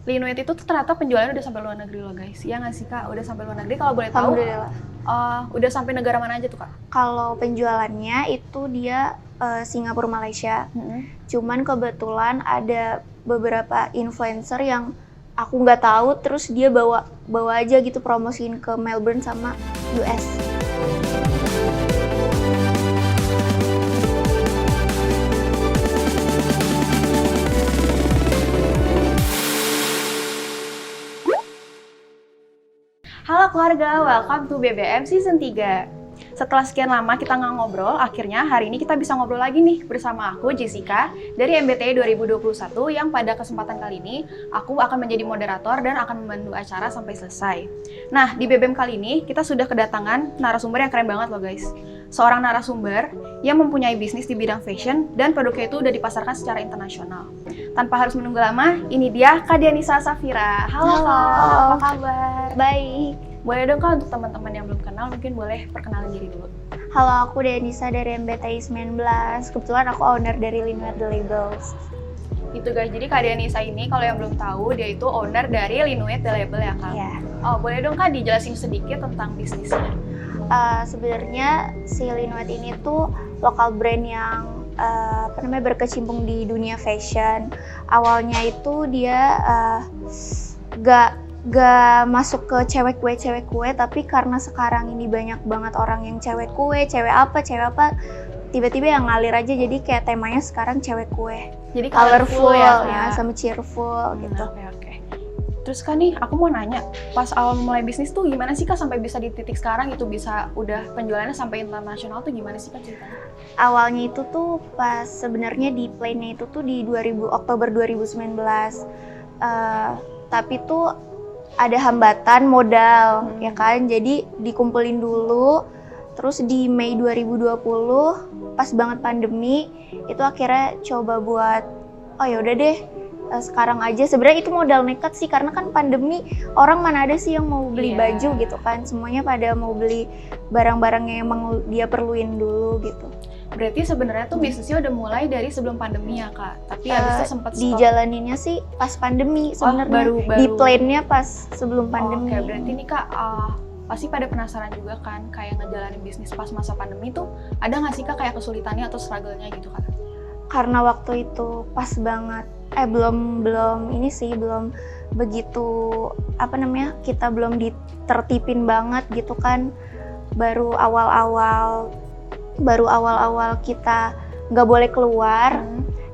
Linuit itu tuh ternyata penjualannya udah sampai luar negeri loh guys. Iya nggak sih Kak? Udah sampai luar negeri, kalau boleh tahu Alhamdulillah. udah sampai negara mana aja tuh Kak? Kalau penjualannya itu dia Singapura, Malaysia. Cuman kebetulan ada beberapa influencer yang aku nggak tahu, terus dia bawa aja gitu promosiin ke Melbourne sama US. Halo keluarga, welcome to BBM Season 3. Setelah sekian lama kita nggak ngobrol, akhirnya hari ini kita bisa ngobrol lagi nih bersama aku, Jessica, dari MBTI 2021 yang pada kesempatan kali ini aku akan menjadi moderator dan akan memandu acara sampai selesai. Nah, di BBM kali ini kita sudah kedatangan narasumber yang keren banget loh guys. Seorang narasumber yang mempunyai bisnis di bidang fashion dan produknya itu udah dipasarkan secara internasional. Tanpa harus menunggu lama, ini dia Kak Dianisa Safira. Halo Kak, apa kabar? Baik. Boleh dong Kak, untuk teman-teman yang belum kenal mungkin boleh perkenalan diri dulu. Halo, aku Dianisa dari MBTI 19. Kebetulan aku owner dari Linuit The Labels. Itu guys, jadi Kak Dianisa ini kalau yang belum tahu, dia itu owner dari Linuit The Label ya Kak? Iya. Oh, boleh dong Kak dijelasin sedikit tentang bisnisnya? Sebenarnya si Linuit ini tuh lokal brand yang berkecimpung di dunia fashion. Awalnya itu dia gak masuk ke cewek kue, tapi karena sekarang ini banyak banget orang yang cewek kue, cewek apa, tiba-tiba yang ngalir aja, jadi kayak temanya sekarang cewek kue. Jadi colorful ya, sama cheerful gitu. Oke. Terus kan nih, aku mau nanya, pas awal mulai bisnis tuh gimana sih Kak sampai bisa di titik sekarang itu bisa udah penjualannya sampai internasional tuh gimana sih Kak ceritanya? Awalnya itu tuh pas sebenarnya di plan-nya itu tuh di Oktober 2019. Tapi tuh ada hambatan modal ya kan. Jadi dikumpulin dulu, terus di Mei 2020 pas banget pandemi itu akhirnya coba buat oh ya udah deh sekarang aja. Sebenarnya itu modal nekat sih, karena kan pandemi, orang mana ada sih yang mau beli baju gitu kan, semuanya pada mau beli barang-barang yang emang dia perluin dulu gitu. Berarti sebenarnya tuh bisnisnya udah mulai dari sebelum pandemi ya Kak, tapi habis itu sempat stop. Dijalaninnya sih pas pandemi sebenarnya. baru di plan-nya pas sebelum pandemi. Oke, berarti nih Kak pasti pada penasaran juga kan kayak ngejalanin bisnis pas masa pandemi tuh ada nggak sih Kak kayak kesulitannya atau struggle-nya gitu Kak? Karena waktu itu pas banget belum begitu kita belum ditertipin banget gitu kan, baru awal-awal kita nggak boleh keluar.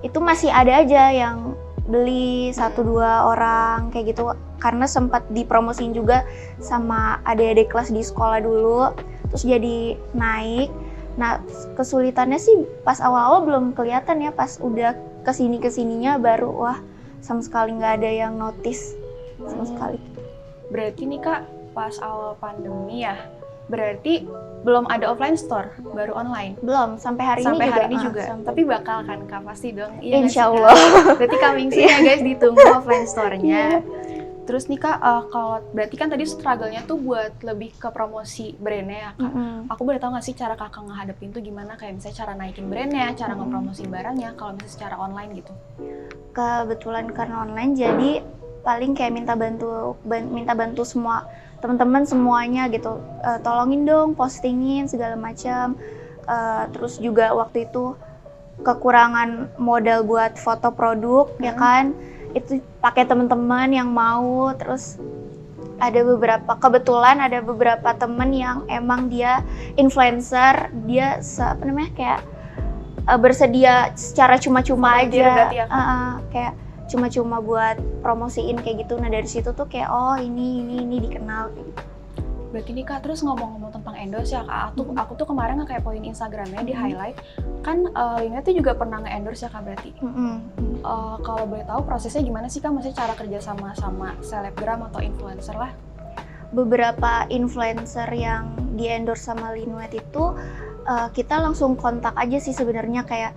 Itu masih ada aja yang beli 1-2 orang kayak gitu, karena sempat dipromosiin juga sama adik-adik kelas di sekolah dulu, terus jadi naik. Nah, kesulitannya sih pas awal-awal belum kelihatan ya, pas udah kesininya baru wah sama sekali nggak ada yang notice sama sekali. Berarti nih Kak pas awal pandemi ya, berarti belum ada offline store, baru online? Belum, sampai hari ini juga. Tapi bakal kan Kak, pasti dong? Iya, Insya Allah. Berarti coming soon ya guys, ditunggu offline store-nya. Terus nih Kak, kalau berarti kan tadi struggle-nya tuh buat lebih ke promosi brandnya ya Kak. Aku boleh tahu nggak sih cara Kakak ngehadapin tuh gimana? Kayak misalnya cara naikin brandnya, cara ngepromosi barangnya, kalau misalnya secara online gitu. Kebetulan karena online, jadi paling kayak minta bantu semua teman-teman semuanya gitu. Tolongin dong, postingin segala macam. Terus juga waktu itu kekurangan modal buat foto produk ya kan. Itu pakai teman-teman yang mau. Terus kebetulan ada beberapa temen yang emang dia influencer, dia kayak bersedia secara cuma-cuma aja ya, kayak cuma-cuma buat promosiin kayak gitu. Nah dari situ tuh kayak oh ini dikenal kayak gitu. Berarti nih Kak, terus ngomong-ngomong tentang endorse ya Kak, aku tuh kemarin nge kepoin Instagramnya di highlight, kan Linuit tuh juga pernah nge-endorse ya Kak berarti. Kalau boleh tahu prosesnya gimana sih Kak, maksudnya cara kerja sama selebgram atau influencer lah? Beberapa influencer yang di-endorse sama Linuit itu kita langsung kontak aja sih sebenarnya, kayak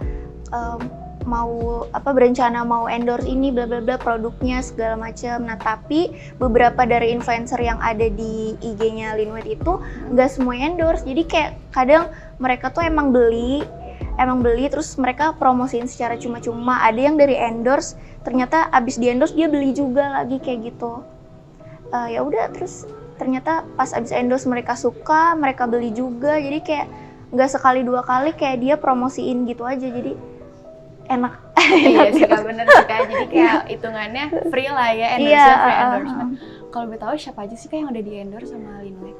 berencana mau endorse ini bla bla bla produknya segala macam. Nah tapi beberapa dari influencer yang ada di IG-nya Linuit itu nggak semua endorse, jadi kayak kadang mereka tuh emang beli emang beli terus mereka promosiin secara cuma-cuma. Ada yang dari endorse, ternyata abis di endorse dia beli juga lagi kayak gitu. Ya udah, terus ternyata pas abis endorse mereka suka, mereka beli juga. Jadi kayak nggak sekali dua kali kayak dia promosiin gitu aja, jadi enak. Iya sih Kak, bener sih Kak. Jadi kayak hitungannya free lah ya, endorse free endorsement. Kalau boleh tahu siapa aja sih Kak yang udah di endorse sama Linway?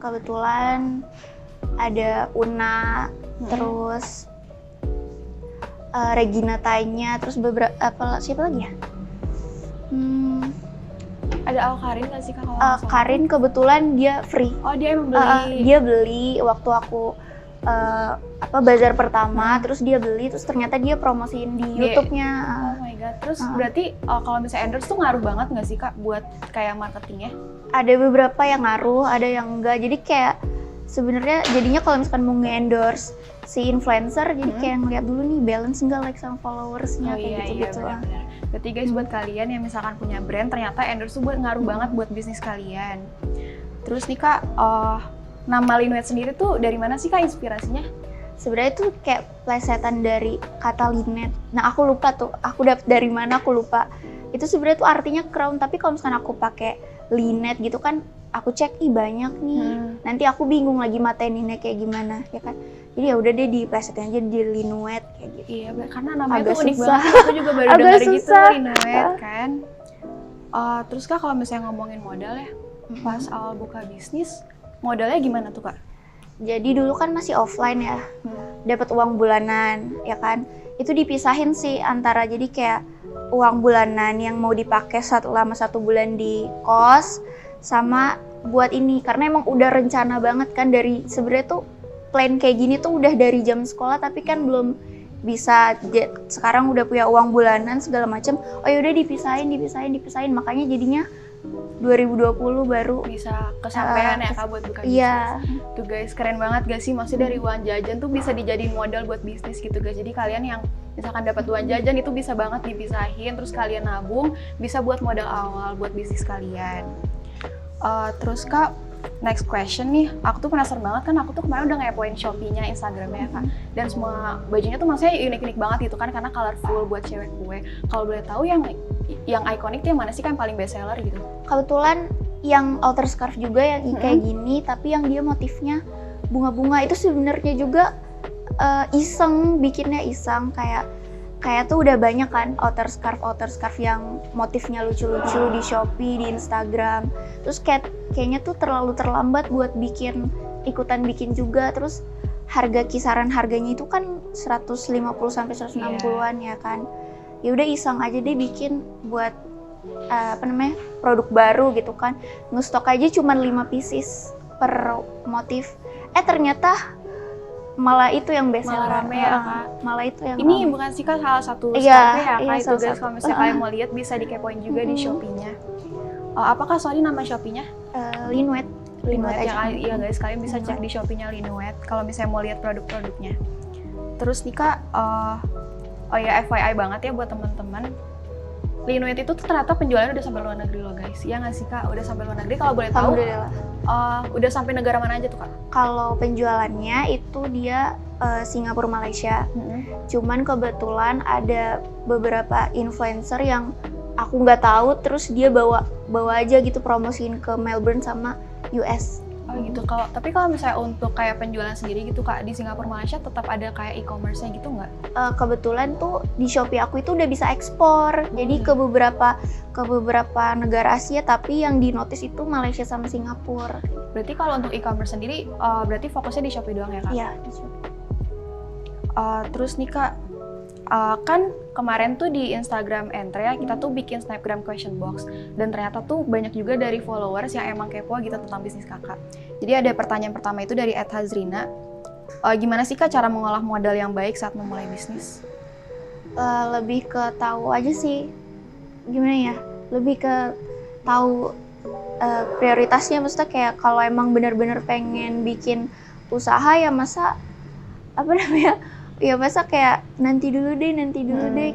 Kebetulan ada Una, terus Regina Tanya, terus beberapa siapa lagi ya? Ada Karin nggak sih Kak? Karin kebetulan dia free. Oh, dia emang beli. Dia beli waktu aku bazar pertama, terus dia beli, terus ternyata dia promosiin di YouTube-nya. Oh my god, terus berarti kalau misalnya endorse tuh ngaruh banget nggak sih Kak buat kayak marketingnya? Ada beberapa yang ngaruh, ada yang enggak. Jadi kayak sebenarnya jadinya kalau misalkan mau nge-endorse si influencer, jadi kayak ngeliat dulu nih balance nggak like sama followersnya, kayak gitu-gitu. Iya, benar-benar. Berarti guys, buat kalian yang misalkan punya brand, ternyata endorse tuh ngaruh banget buat bisnis kalian. Terus nih Kak, nama Linway sendiri tuh dari mana sih Kak inspirasinya? Sebenarnya itu kayak plesetan dari kata linet. Nah aku lupa tuh, aku dapet dari mana aku lupa. Itu sebenarnya tuh artinya crown, tapi kalau misalkan aku pakai linet gitu kan, aku cek banyak nih. Nanti aku bingung lagi mataininnya kayak gimana, ya kan? Jadi ya udah deh diplesetin aja di Linway kayak gitu. Iya, karena namanya agak tuh unik susah. banget. Aku juga baru denger gitu Linway kan. Terus Kak kalau misalnya ngomongin modal ya, pas awal buka bisnis, modalnya gimana tuh Kak? Jadi dulu kan masih offline ya, dapat uang bulanan, ya kan? Itu dipisahin sih antara jadi kayak uang bulanan yang mau dipakai selama 1 bulan di kos, sama buat ini. Karena emang udah rencana banget kan dari sebenarnya tuh plan kayak gini tuh udah dari jam sekolah, tapi kan belum bisa. Sekarang udah punya uang bulanan segala macam. Oh yaudah dipisahin. Makanya jadinya 2020 baru bisa kesampaian ya Kak buat buka bisnis. Iya. Tuh guys, keren banget gak sih? Maksudnya dari uang jajan tuh bisa dijadiin modal buat bisnis gitu guys. Jadi kalian yang misalkan dapat uang jajan itu bisa banget dipisahin, terus kalian nabung, bisa buat modal awal buat bisnis kalian. Terus Kak, next question nih, aku tuh penasaran banget kan, aku tuh kemarin udah ngepoin Shopee-nya, Instagram-nya Kak. Dan semua bajunya tuh maksudnya unik-unik banget gitu kan, karena colorful buat cewek gue. Kalau boleh tahu yang ikonik tuh yang mana sih kan paling best seller gitu? Kebetulan yang outer scarf juga yang kayak gini, tapi yang dia motifnya bunga-bunga itu sebenarnya juga iseng, bikinnya iseng, kayak tuh udah banyak kan outer scarf yang motifnya lucu-lucu di Shopee, di Instagram. Terus kayaknya tuh terlalu terlambat buat ikutan bikin juga. Terus kisaran harganya itu kan 150 sampai 160-an ya kan. Ya udah iseng aja deh bikin buat produk baru gitu kan. Ngestok aja cuma 5 pieces per motif. Ternyata malah itu yang best seller. Malah rame ya Kak. Malah itu yang ini rame. Bukan sih Kak salah satu Iya, ya Kak, itu guys. Kalau misalnya kalian mau lihat bisa dikepoin juga di Shopee-nya. Apakah soalnya nama Shopee-nya? Linway yang iya guys, kalian bisa cek di Shopee-nya Linway kalau misalnya mau lihat produk-produknya. Terus nih Kak, oh ya FYI banget ya buat teman-teman, Linway itu ternyata penjualannya udah sampai luar negeri loh guys. Iya nggak sih Kak? Udah sampai luar negeri. Kalau boleh tahu, udah sampai negara mana aja tuh Kak? Kalau penjualannya itu dia Singapura, Malaysia. Cuman kebetulan ada beberapa influencer yang aku nggak tahu, terus dia bawa aja gitu promosiin ke Melbourne sama US. Oh gitu. Tapi kalau misalnya untuk kayak penjualan sendiri gitu Kak, di Singapura, Malaysia tetap ada kayak e-commerce-nya gitu nggak? Kebetulan tuh di Shopee aku itu udah bisa ekspor. Jadi ke beberapa negara Asia, tapi yang di notice itu Malaysia sama Singapura. Berarti kalau untuk e-commerce sendiri, berarti fokusnya di Shopee doang ya Kak? Iya, di Shopee. Terus nih Kak, kan kemarin tuh di Instagram Entrea kita tuh bikin Snapgram question box, dan ternyata tuh banyak juga dari followers yang emang kepo gitu tentang bisnis kakak. Jadi ada pertanyaan pertama itu dari @hazrina, gimana sih Kak cara mengolah modal yang baik saat memulai bisnis? Lebih ke tahu aja sih, gimana ya, lebih ke tahu prioritasnya. Maksudnya kayak kalau emang benar-benar pengen bikin usaha ya masa kayak nanti dulu deh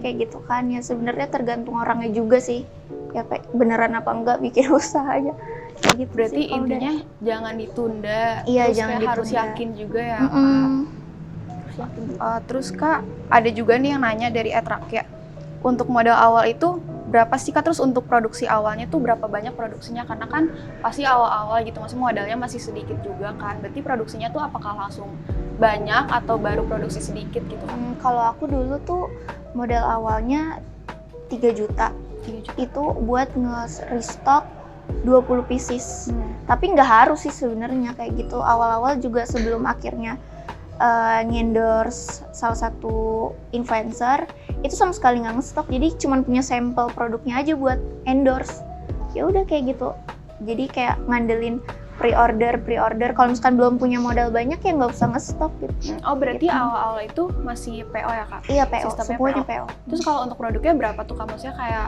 kayak gitu kan. Ya sebenarnya tergantung orangnya juga sih, ya beneran apa enggak bikin usaha aja kayak gitu. Berarti sih, intinya jangan ditunda. Iya, terus jangan ditunda. Harus yakin juga ya. sih kayak gitu. Terus Kak, ada juga nih yang nanya dari Etrakya. Untuk modal awal itu berapa sih Kak? Terus untuk produksi awalnya tuh berapa banyak produksinya? Karena kan pasti awal-awal gitu, maksudnya modalnya masih sedikit juga kan. Berarti produksinya tuh apakah langsung banyak atau baru produksi sedikit gitu kan? Kalau aku dulu tuh modal awalnya 3 juta. 3 juta. Itu buat nge-restock 20 pieces. Tapi nggak harus sih sebenarnya kayak gitu. Awal-awal juga sebelum akhirnya ngendorse salah satu influencer, itu sama sekali nggak nge-stock. Jadi cuma punya sampel produknya aja buat endorse. Ya udah kayak gitu. Jadi kayak ngandelin pre-order. Kalau misalkan belum punya modal banyak ya nggak usah nge-stock gitu. Oh berarti Gitu. awal-awal itu masih PO ya Kak? Iya PO, Sistemnya semuanya PO. PO. Terus kalau untuk produknya berapa tuh Kak? Maksudnya kayak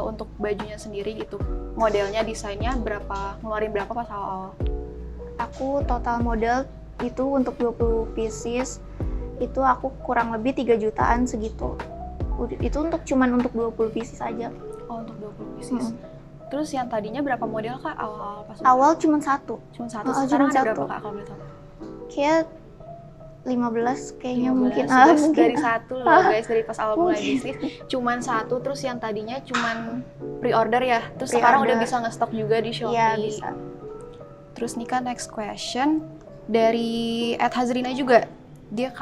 untuk bajunya sendiri gitu, modelnya, desainnya berapa, ngeluarin berapa pas awal-awal? Aku total modal itu untuk 20 pieces itu aku kurang lebih 3 jutaan segitu. Itu cuman untuk 20 pieces aja. Oh untuk 20 pieces. Terus yang tadinya berapa model Kak awal-awal pas? Awal cuma satu. Cuma satu. Oh, Sekarang cuma ada berapa satu. Kak kalau boleh tahu? Kayak 15 kayaknya 15. mungkin. Guys, Mungkin. dari satu loh guys, dari pas awal mulai Mungkin. bisnis cuman satu, terus yang tadinya cuman pre-order ya. Terus sekarang udah Pre-order. bisa nge-stock juga di Shopee. Iya bisa. Terus nih kan next question dari @hazrina juga. Dia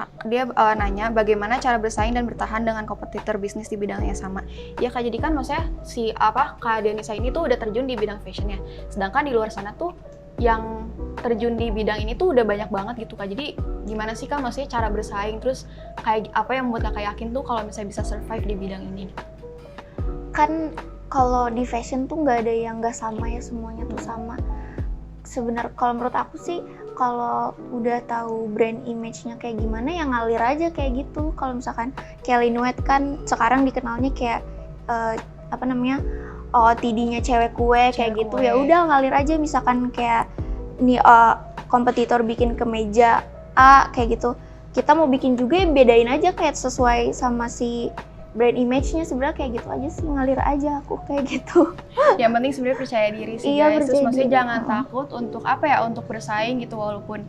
nanya bagaimana cara bersaing dan bertahan dengan kompetitor bisnis di bidang yang sama. Ya Kak, jadi kan maksudnya Kak Denisa ini tuh udah terjun di bidang fashion ya. Sedangkan di luar sana tuh yang terjun di bidang ini tuh udah banyak banget gitu Kak. Jadi gimana sih Kak maksudnya cara bersaing, terus kayak apa yang membuat Kakak yakin tuh kalau misalnya bisa survive di bidang ini? Kan kalau di fashion tuh nggak ada yang nggak sama ya, semuanya tuh sama. Sebenarnya kalau menurut aku sih, kalau udah tahu brand image-nya kayak gimana ya ngalir aja kayak gitu. Kalau misalkan kayak Linowet kan sekarang dikenalnya kayak OOTD-nya cewek kue kayak Cewek gitu. kue. Ya udah ngalir aja, misalkan kayak nih kompetitor bikin kemeja A kayak gitu. Kita mau bikin juga ya bedain aja kayak sesuai sama si brand image-nya, sebenarnya kayak gitu aja sih, ngalir aja aku kayak gitu. Yang penting sebenarnya percaya diri sih Iya, guys. Terus percaya maksudnya diri. jangan takut untuk untuk bersaing gitu, walaupun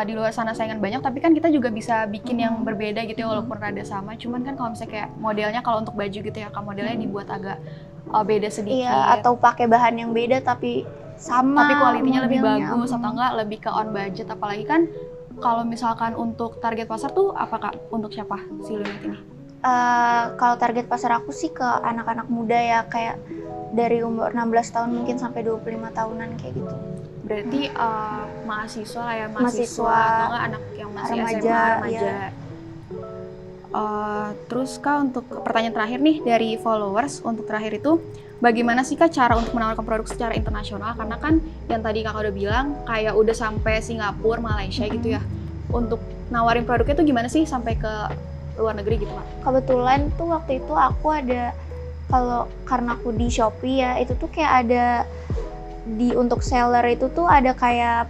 di luar sana saingan banyak, tapi kan kita juga bisa bikin yang berbeda gitu ya, walaupun rada sama. Cuman kan kalau misalnya kayak modelnya, kalau untuk baju gitu ya, modelnya dibuat agak beda sedikit. Iya, atau pakai bahan yang beda tapi sama. Tapi kualitinya lebih modelnya. bagus atau enggak lebih ke on budget. Apalagi kan kalau misalkan untuk target pasar tuh apa Kak? Untuk siapa si Lunit ini? Kalau target pasar aku sih ke anak-anak muda ya, kayak dari umur 16 tahun mungkin sampai 25 tahunan kayak gitu. Berarti mahasiswa lah ya, Mahasiswa, mahasiswa atau enggak anak yang masih remaja, SMA, remaja. iya. Terus Kak, untuk pertanyaan terakhir nih dari followers, untuk terakhir itu bagaimana sih Kak cara untuk menawarkan produk secara internasional? Karena kan yang tadi Kakak udah bilang kayak udah sampai Singapura, Malaysia gitu ya. Untuk nawarin produknya tuh gimana sih sampai ke luar negeri gitu Kak? Kebetulan tuh waktu itu aku ada, karena aku di Shopee ya, itu tuh kayak ada untuk seller itu tuh ada kayak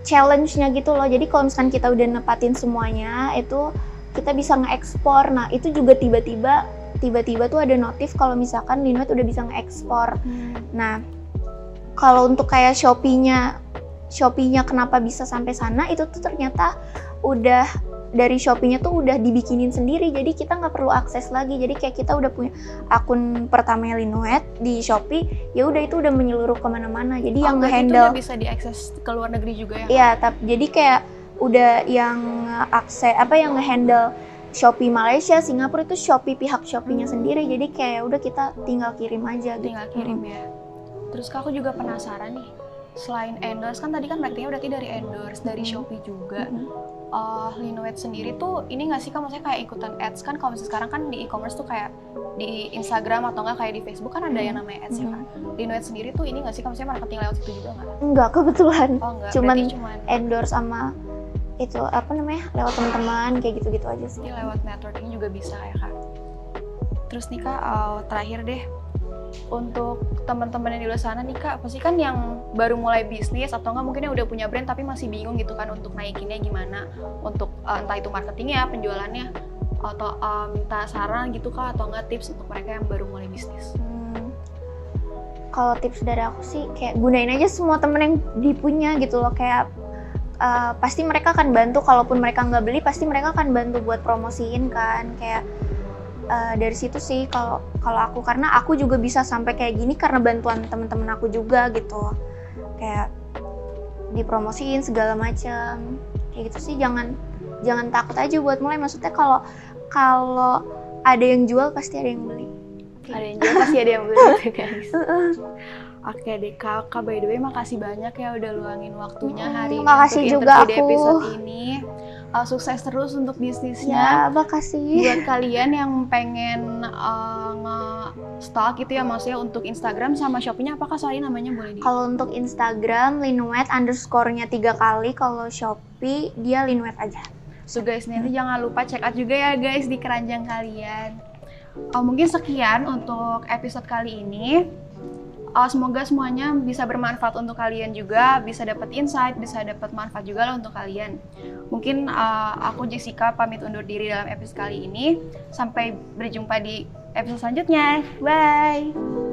challenge-nya gitu loh. Jadi kalau misalkan kita udah nepatin semuanya, itu kita bisa nge-ekspor. Nah itu juga tiba-tiba tuh ada notif kalau misalkan Linowet udah bisa nge-ekspor. Nah kalau untuk kayak Shopee-nya kenapa bisa sampai sana, itu tuh ternyata udah dari Shopee-nya tuh udah dibikinin sendiri, jadi kita nggak perlu akses lagi. Jadi kayak kita udah punya akun pertamanya Linowet di Shopee, ya udah itu udah menyeluruh kemana-mana. Jadi yang ngehandle itu bisa diakses ke luar negeri juga ya? Iya, jadi kayak udah yang yang ngehandle Shopee Malaysia, Singapura itu Shopee, pihak Shopee-nya sendiri. Jadi kayak udah kita tinggal kirim aja gitu. Tinggal kirim ya. Terus Kak, aku juga penasaran nih, selain endorse kan tadi kan marketingnya berarti dari endorse, dari Shopee juga. Linowet sendiri tuh ini nggak sih Kak, maksudnya kayak ikutan ads kan? Kalau misalnya sekarang kan di e-commerce tuh kayak di Instagram atau nggak kayak di Facebook kan ada yang namanya ads ya kan? Linowet sendiri tuh ini nggak sih Kak, maksudnya marketing lewat situ juga nggak? Enggak, kebetulan. Oh enggak, cuman berarti cuman endorse sama itu lewat teman-teman kayak gitu-gitu aja sih. jadi lewat networking juga bisa ya Kak. Terus nih Kak, terakhir deh, untuk teman-teman yang di luar sana nih Kak, pasti kan yang baru mulai bisnis atau enggak mungkin yang udah punya brand tapi masih bingung gitu kan untuk naikinnya gimana, untuk entah itu marketingnya, penjualannya, atau minta saran gitu Kak, atau enggak tips untuk mereka yang baru mulai bisnis. Kalau tips dari aku sih kayak gunain aja semua temen yang dipunya gitu loh, kayak pasti mereka akan bantu, kalaupun mereka nggak beli pasti mereka akan bantu buat promosiin kan, kayak dari situ sih kalau aku, karena aku juga bisa sampai kayak gini karena bantuan teman-teman aku juga gitu, kayak dipromosiin segala macam kayak gitu sih. Jangan takut aja buat mulai, maksudnya kalau ada yang jual pasti ada yang beli. Ada yang jual pasti ada yang beli gitu guys. Oke deh Kak, by the way makasih banyak ya udah luangin waktunya hari ini makasih untuk juga interview di aku. episode ini. Sukses terus untuk bisnisnya. Ya, makasih. Buat kalian yang pengen nge-stalk gitu ya, maksudnya untuk Instagram sama Shopee-nya apakah soalnya namanya boleh di? Kalau untuk Instagram Linwet_nya 3 kali, kalau Shopee dia Linwet aja. So guys, nanti jangan lupa check out juga ya guys di keranjang kalian. Mungkin sekian untuk episode kali ini. Semoga semuanya bisa bermanfaat untuk kalian juga, bisa dapat insight, bisa dapat manfaat juga lah untuk kalian. Mungkin aku Jessica pamit undur diri dalam episode kali ini. Sampai berjumpa di episode selanjutnya. Bye!